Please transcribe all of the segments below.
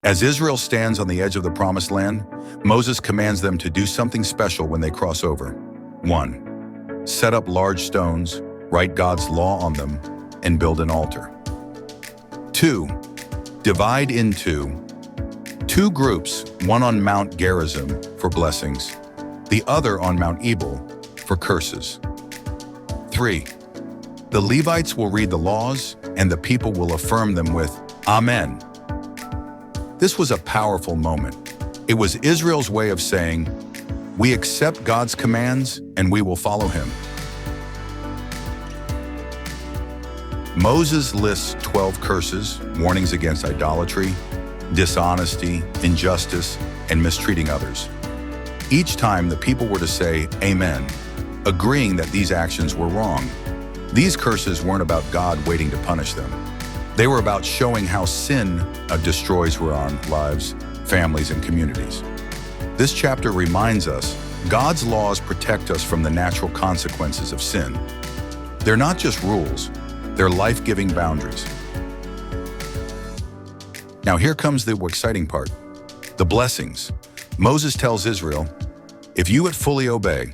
As Israel stands on the edge of the Promised Land, Moses commands them to do something special when they cross over. 1. Set up large stones, write God's law on them, and build an altar. 2. Divide into 2 groups, one on Mount Gerizim for blessings, the other on Mount Ebal for curses. 3. The Levites will read the laws, and the people will affirm them with Amen. This was a powerful moment. It was Israel's way of saying, "We accept God's commands and we will follow him." Moses lists 12 curses, warnings against idolatry, dishonesty, injustice, and mistreating others. Each time the people were to say Amen, agreeing that these actions were wrong. These curses weren't about God waiting to punish them. They were about showing how sin destroys our lives, families, and communities. This chapter reminds us God's laws protect us from the natural consequences of sin. They're not just rules, they're life-giving boundaries. Now here comes the exciting part, the blessings. Moses tells Israel, if you would fully obey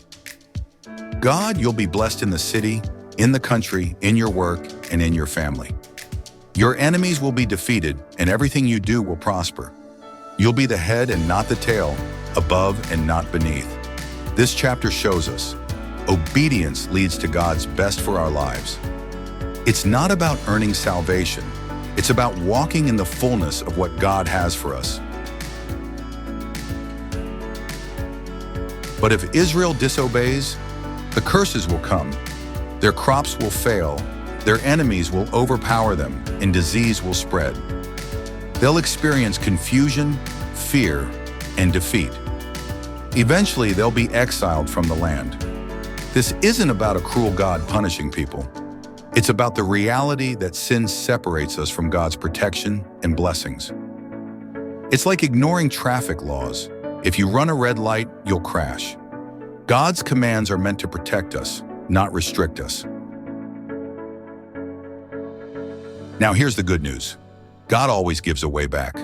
God, you'll be blessed in the city, in the country, in your work, and in your family. Your enemies will be defeated, and everything you do will prosper. You'll be the head and not the tail, above and not beneath. This chapter shows us obedience leads to God's best for our lives. It's not about earning salvation. It's about walking in the fullness of what God has for us. But if Israel disobeys, the curses will come. Their crops will fail. Their enemies will overpower them, and disease will spread. They'll experience confusion, fear, and defeat. Eventually, they'll be exiled from the land. This isn't about a cruel God punishing people. It's about the reality that sin separates us from God's protection and blessings. It's like ignoring traffic laws. If you run a red light, you'll crash. God's commands are meant to protect us, not restrict us. Now here's the good news. God always gives a way back.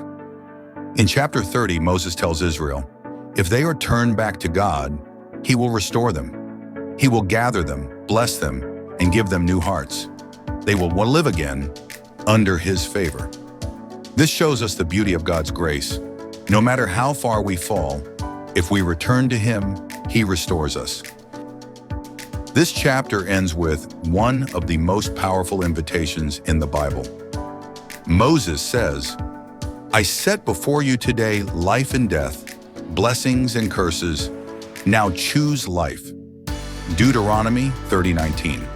In chapter 30, Moses tells Israel, if they are turned back to God, he will restore them. He will gather them, bless them, and give them new hearts. They will live again under his favor. This shows us the beauty of God's grace. No matter how far we fall, if we return to him, he restores us. This chapter ends with one of the most powerful invitations in the Bible. Moses says, I set before you today life and death, blessings and curses. Now choose life. Deuteronomy 30:19.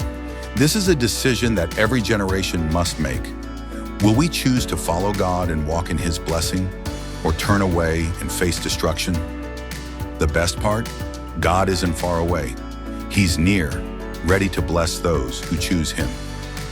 This is a decision that every generation must make. Will we choose to follow God and walk in his blessing, or turn away and face destruction? The best part? God isn't far away. He's near, ready to bless those who choose him.